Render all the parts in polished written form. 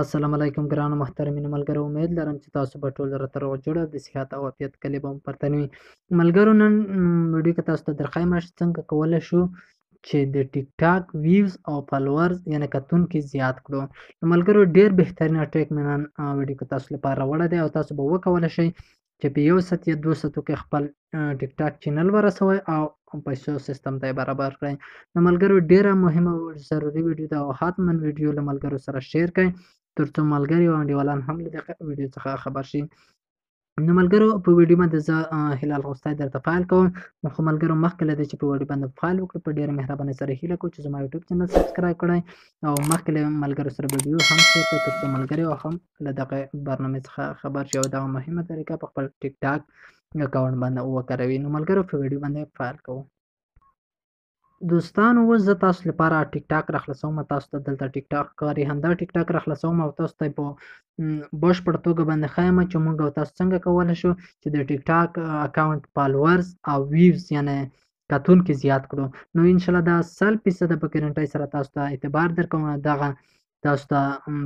السلام علیکم ګرانو محترمینو ملګرو، امید لرم چې تاسو به ټول راته روغ جوړ د صحت او عافیت کلي به مو پرته نه وي. ملګرو نن ویډیو کې تاسو ته درخوایم څنګه کولی شو چې د ټیک ټاک ویوز او فالوورز یعنې کتونکي زیات کړو. نو ملګرو ډېر بهترین ټریک مې نن ویډیو کې تاسو لپاره راوړی دی او تاسو به وکولی شئ چې په 1 ساعت یا 2 ساعتو کې خپل ټیک ټاک چینل ورسوئ او پیسو سیستم ته یې برابر کړئ. نو ملګرو ډېره مهمه او ضروري ویډیو ده او حتما ویډیو له ملګرو سره شیر کړئ ترڅو ملګري او انډیوالان هم له دې ویډیو څخه خبر شي. نو ملګرو په ویډیو باندې زه هلال غوستی درته فایل کوم. خو ملګرو مخکې له دې چې په ویډیو باندې فایل وکړو په ډېره مهربانۍ سره هیله کوم چې زما یوټیوب چینل سبسکرایب کړئ او مخکې له ملګرو سره ویډیو هم شیر کړئ ترڅو ملګري هم له دغه برنامې څخه خبر شي او دغه مهمه طریقه په خپل ټیک ټاک اکاونټ باندې وکاروي. نو ملګرو په ویډیو باندې فایل کوو. دوستانو اوس زه تاسو لپاره ټیک ټاک راخلاصوم. تاسو ته دلته ټیک ټاک ښکاري، همدا ټیک ټاک راخلاصوم او تاسو ته په بشپړ توګه باندې ښایم چې موږ او تاسو څنګه کولی شو چې د ټیک ټاک اکاونټ فالوورز او ویوز یعنې کتونکي زیات کړو. نو انشاءالله دا 100% په ګارنټۍ سره تاسو ته اعتبار درکوم، دغه تاسو ته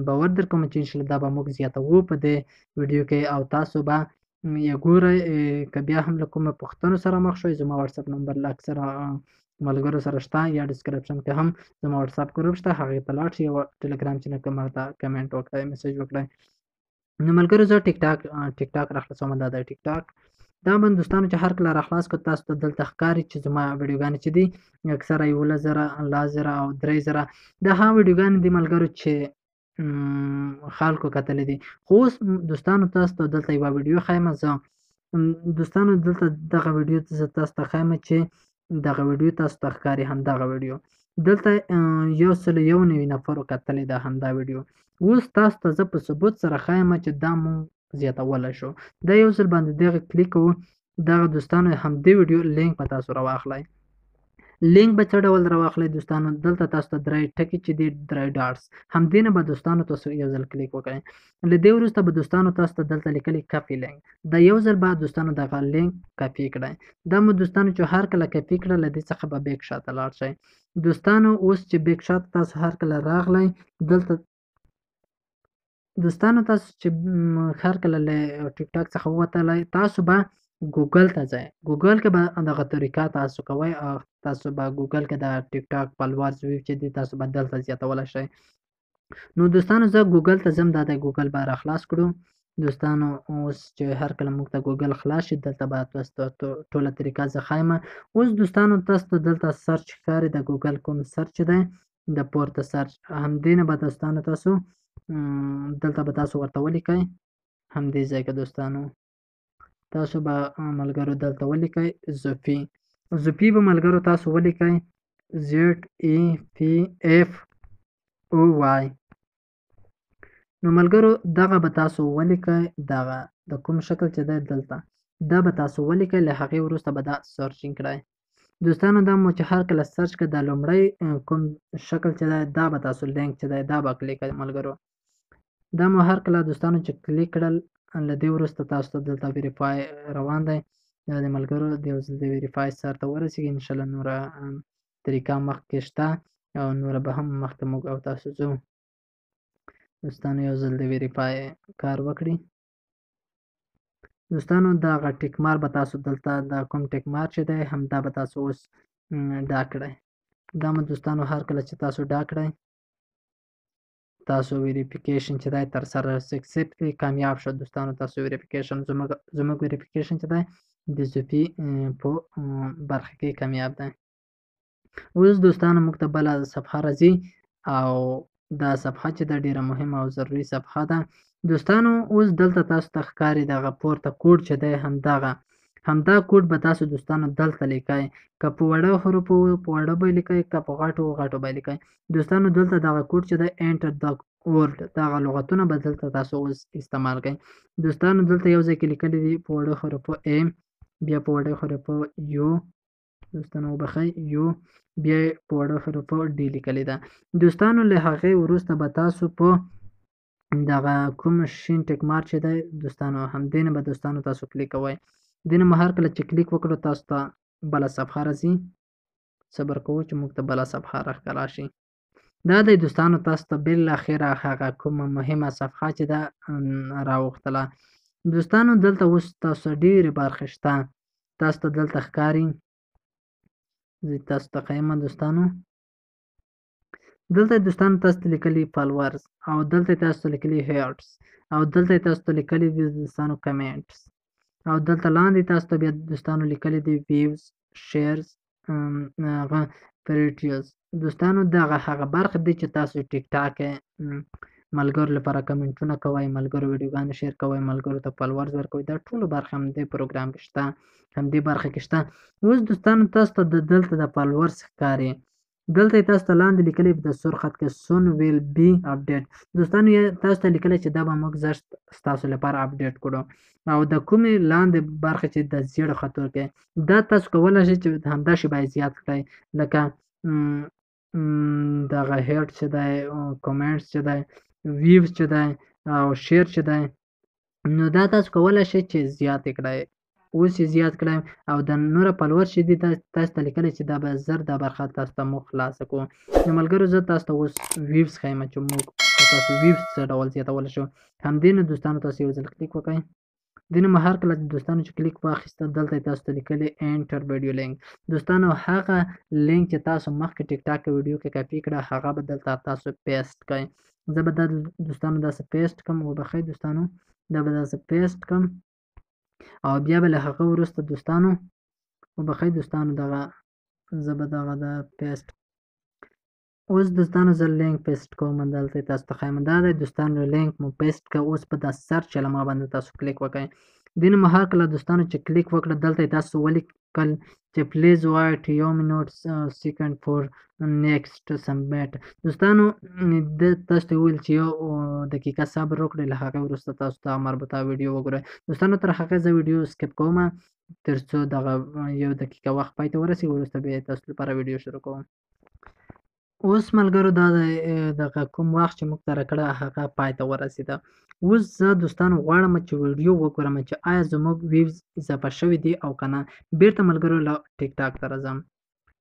باور درکوم چې انشاءالله دا به موږ زیاتوو په دې ویډیو کې او تاسو به یې ګورئ. که بیا هم له کومو پوښتنو سره مخ شوئ زما واتساپ نمبر له اکثره ملګرو سره شته یا ډسکرپشن کې هم زما واتساپ ګروپ شته، هغې ته لاړ شئ او ټلګرام چینل کې ما ته کمنټ وکړئ، میسج وکړئ. نو ملګرو زه ټیک ټاک راخلاصوم. دا د ټیک ټاک دا باندې دوستانو چې هر کله راخلاص کړو تاسو ته دلته ښکاري چې زما ویډیوګانې چې دي اکثره 11,000 10,000 او 3,000 دا هغه ویډیوګانې دي ملګرو چې خلکو کتلې دي. خو اوس دوستانو تاسو ته دلته یوه ویډیو ښیم. زه دوستانو دلته دغه ویډیو زه تاسو ته ښیم چې دغه ویډیو تاسو ته ښکاري همدغه ویډیو دلته 191 نفرو کتلې ده همدا ویډیو. اوس تاسو ته زه په ثبوت سره ښیم چې دا مونږ زیاتولی شو. دا یو ځل باندې دغه کلیک کوو. دغه دوستانو همدې ویډیو لینک به تاسو راواخلئ. لینک به څه ډول راواخلئ دوستانو؟ دلته تاسو ته 3 ټکي چې دي 3 ډاټس همدې نه به دوستانو تاسو یو ځل کلیک وکړئ. له دې وروسته به دوستانو تاسو ته دلته لیکلي کاپي لینک، دا یو ځل به دوستانو دغه لینک کاپي کړئ. دا مو دوستانو چې هر کله کاپي کړه له دې څخه به بیک شاته لاړ شئ. دوستانو اوس چې بیک شاته تاسو هر کله راغلی دلته دوستانو تاسو چې هر کله له ټیک ټاک څخه ووتلی تاسو به ګوګل ته ځئ. ګوګل کې به دغه طریقه تاسو کوئ او تاسو به ګوګل کې د ټیک ټاک فالوورز ویو چې دي تاسو به دلته زیاتولی شئ. نو دوستانو زه ګوګل ته ځم. دا د ګوګل به راخلاص کړو. دوستانو اوس چې هر کله موږ ته ګوګل خلاص شي دلته به تاسو ته ټوله طریقه زه ښیم. اوس دوستانو تاسو ته دلته سرچ ښکاري د ګوګل کوم سرچ دی د پورته سرچ همدې نه به دوستانو تاسو دلته به تاسو ورته ولیکئ. همدې ځای کې دوستانو تاسو به ملګرو دلته ولیکئ زوفي. زوفي به ملګرو تاسو ولیکئ ZEPFOY. نو ملګرو دغه به تاسو ولیکئ. دغه د کوم شکل چې دی دلته دا به تاسو ولیکئ. له هغې وروسته به دا سرچینګ کړئ. دوستانو دا مو چې هر کله سرچ کړه دا لومړی کوم شکل چې دی دا به تاسو لینک چې دی دا به کلیک کړئ. ملګرو دا مو هر کله دوستانو چې کلیک کړل له دې وروسته تاسو ته دلته ویریفای روان دی. دا د ملګرو د یو ځل د ویریفای سر ته ورسېږي. انشاءالله نوره طریقه مخکې شته او نوره به هم مخکې موږ او تاسو ځو. دوستانو یو ځل د ویریفای کار وکړي. دوستانو دغه ټیک مار به تاسو دلته د کوم ټیک مار چې دی همدا به تاسو اوس ډا کړئ. دا مو دوستانو هر کله چې تاسو ډا کړئ تاسو ویریفیکیشن چې دی تر سره سکسسفلي کامیاب شو. دوستانو تاسو ویریفیکیشن زموږ ویریفیکیشن چې دی د زوفي په برخه کې کامیاب دی. اوس دوستانو موږ ته بله صفحه راځي او دا صفحه چې ده ډېره مهمه او ضروري صفحه ده. دوستانو اوس دلته تاسو ته ښکاري دغه پورته کوډ چې دی همدا کوډ به تاسو دوستانو دلته لیکئ. که په وړو حروفو په وړو به یې لیکئ، که په غټو به یې لیکئ. دوستانو دلته دغه کوډ چې دی انټر د ورډ دغه لغتونه به دلته تاسو اوس استعمال کړئ. دوستانو دلته یو ځای کې لیکلي دي په وړو حروفو A، بیا په وړو حروفو U، دوستانو وبخئ U، بیا یې په وړو حروفو D لیکلې ده. دوستانو له هغې وروسته به تاسو په دغه کوم شین ټیک مار چې دی دوستانو همدې نه به دوستانو تاسو کلیک کوئ. دې نه مو هر کله چې کلیک وکړو تاسو ته بله صفحه راځي. صبر کوو چې موږ ته بله صفحه راښکاره شي. دا دی دوستانو تاسو ته بالاخره هغه کومه مهمه صفحه چې ده راوښتله. دوستانو دلته اوس تاسو ډېرې برخې شته. تاسو ته دلته ښکاري، زه تاسو ته ښیمه دوستانو. دلته دوستانو تاسو ته لیکلي فالوورز، او دلته تاسو ته لیکلي هیټس، او دلته تاسو ته لیکلي دي دوستانو کمنټس، او دلته لاندې تاسو ته بیا دوستانو لیکلي دي ویوز، شیرز، هغه پریټیوز. دوستانو دغه هغه برخه دی چې تاسو ټیک ټاک ملګرو لپاره کمنټونه کوئ، ملګرو ویډیوګانې شیر کوئ، ملګرو ته فالوورز ورکوئ. دا ټولو برخه همدې پروګرام کې شته، همدې برخه کې شته. اوس دوستانو تاسو ته دلته د فالوورز ښکاري، دلته تاسو ته لاندې لیکلي د سور خط کې سون ویل بی اپډیټ. دوستانو تاسو ته لیکلی چې دا به موږ زر ستاسو لپاره اپډیټ کړو، او د کومې لاندې برخه چې د زیړو خطو کې دا تاسو کولی شئ چې همداسې باید زیات کړئ، لکه دغه هیټ چې دی، کومنټس چې دی، ویوز چې دی، او شیر چې دی، نو دا تاسو کولی شئ چې زیات یې کړئ. اوس یې زیات کړئ، او د نوره فالوور چې دي تاسو ته لیکلی چې دا به زر دا برخه تاسو ته موږ خلاصه کړو. نو ملګرو زه تاسو ته اوس ویوز ښیم چې موږ تاسو ویوز څه ډول زیاتولی شو. همدې نه دوستانو تاسو یو ځل کلیک وکړئ. دې نه هر کله دوستانو چې کلیک واخیسته دلته تاسو ته لیکلی انټر ویډیو لینک. دوستانو هغه لینک چې تاسو مخکې ټیک ټاک ویډیو کې کاپي کړه هغه به دلته تاسو پیسټ کړئ. زه به دا دوستانو داسې پیسټ کړم، وبخښئ دوستانو، دا به داسې پیسټ کړم، او بیا به له هغه وروسته دوستانو وبخښئ دوستانو دغه زه به دغه د پیسټ اوس دوستانو زه لینک پیسټ کوم. دلته تاسو ته ښیم، دا دی دوستانو لینک مو پیسټ کړه. اوس په دا سرچ علامه باندې تاسو کلیک وکړئ. دې نه هر کله دوستانو چې کلیک وکړه دلته تاسو ولیکل چې پلیز وایټ 1 منټ سیکنډ فور نیکسټ سبمیټ. دوستانو تاسو ته وویل چې 1 دقیقه صبر وکړئ، له هغې وروسته تاسو ته مربوطه ویډیو وګورئ. دوستانو تر هغې زه ویډیو سکپ کوم تر څو دغه 1 دقیقه وخت پای ته ورسېږي، وروسته بیا تاسو لپاره ویډیو شروع کوم. اوس ملګرو دا دغه کوم وخت چې موږ ته راکړه هغه پای ته ورسېده. اوس زه دوستانو غواړم چې ویډیو وګورم چې آیا زموږ ویوز اضافه شوي دي او که نه. بیرته ملګرو له ټیک ټاک ته راځم،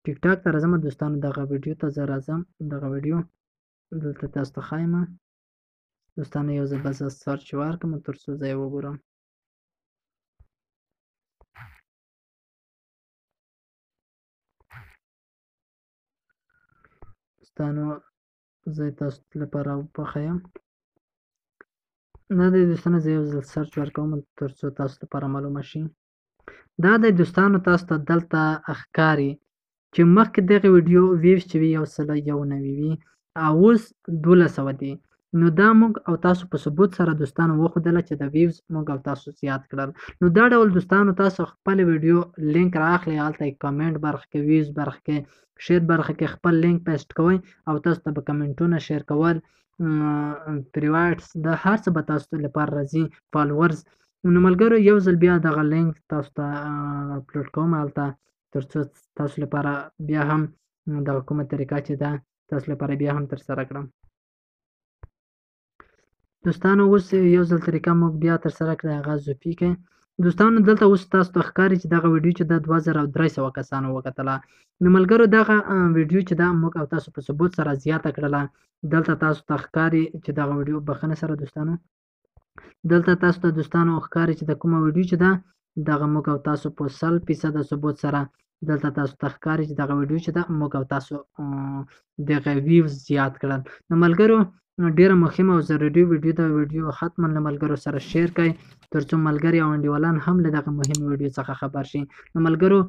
ټیک ټاک ته راځم دوستانو، دغه ویډیو ته زه راځم، دغه ویډیو دلته تاسو ته ښایم. دوستانو یو ځل به زه سرچ ورکړم تر څو زه یې وګورم. دوستانو زه تاسو لپاره وښیم، دا دی دوستانو زه یو ځل سرچ ورکوم تر څو تاسو لپاره معلومه شي. دا دی دوستانو تاسو ته دلته ښکاري چې مخکې دغه ویډیو ویوز چې وي 191 وي او اوس 1200 دي. نو دا موږ او تاسو په ثبوت سره دوستانو وښودله چې د ویوز موږ او تاسو زیات کړل. نو دا ډول دوستانو تاسو خپل ویډیو لینک رااخلئ، هلته کمنټ برخه کې، ویوز برخه کې، شیر برخه کې خپل لینک پیسټ کوئ، او تاسو ته به کمنټونه شیر کول، پریوایټس، دا هر څه به تاسو لپاره راځي، فالوورز. نو ملګرو یو ځل بیا دغه لینک تاسو ته اپلوډ کوم هلته تر څو تاسو لپاره بیا هم دغه کومه طریقه چې ده تاسو لپاره بیا هم ترسره کړم. دوستانو اوس یو ځل طریقه موږ بیا ترسره کړئ، هغه زوپي کې. دوستانو دلته اوس تاسو ته ښکاري چې دغه ویډیو چې ده 2300 کسانو وکتله. نو ملګرو دغه ویډیو چې ده موږ او تاسو په ثبوت سره زیاته کړله. دلته تاسو ته ښکاري چې دغه ویډیو بخښنه سره دوستانو، دلته تاسو ته دوستانو ښکاري چې د کومه ویډیو چې ده دغه موږ او تاسو په 100% ثبوت سره دلته تاسو ته ښکاري چې دغه ویډیو چې ده موږ او تاسو دغه ویوز زیات کړل. نو ملګرو ډیره مهمه او ضروري ویډیو ده، ویډیو حتما له ملګرو سره شیر کړئ تر څو ملګري او انډیوالان هم له دغه مهم ویډیو څخه خبر شي. نو ملګرو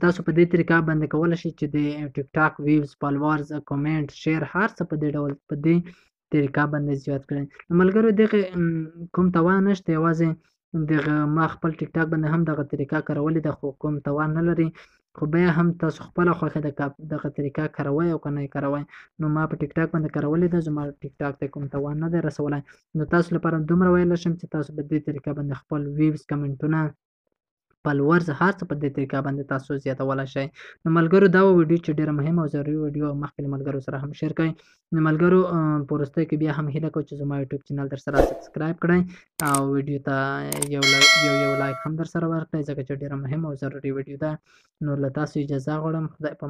تاسو په دې طریقه باندې کولی شئ چې د ټیک ټاک ویوز، فالوورز، کومنټ، شیر هر څه په دې ډول په دې طریقه باندې زیات کړئ. نو ملګرو دغه کوم توان نشته، یوازې دغه ما خپل ټیک ټاک باندې هم دغه طریقه کارولې ده، خو کوم توان نه لري، خو بیا هم تاسو خپله خوښه دغه طریقه کاروئ او که نه یې کاروئ. نو ما په ټیک ټاک باندې کارولې ده، زما ټیک ټاک ته کوم توان نه دی رسولی. نو تاسو لپاره دومره ویلی شم چې تاسو په دې طریقه باندې خپل ویوز، کمنټونه، فالوورز هر څه په دې طریقه باندې تاسو زیاتولی شئ. نو ملګرو دا ویډیو چې ډېره مهمه او ضروري ویډیو او مخکې له ملګرو سره هم شیر کړئ. نو ملګرو په وروستیو کې بیا هم هیله کوم چې زما یوټیوب چینل درسره سبسکرایب کړئ او ویډیو ته یو لایک هم درسره ورکړئ، ځکه چې ډېره مهمه او ضروري ویډیو ده. نو له تاسو اجازه غواړم. خدای په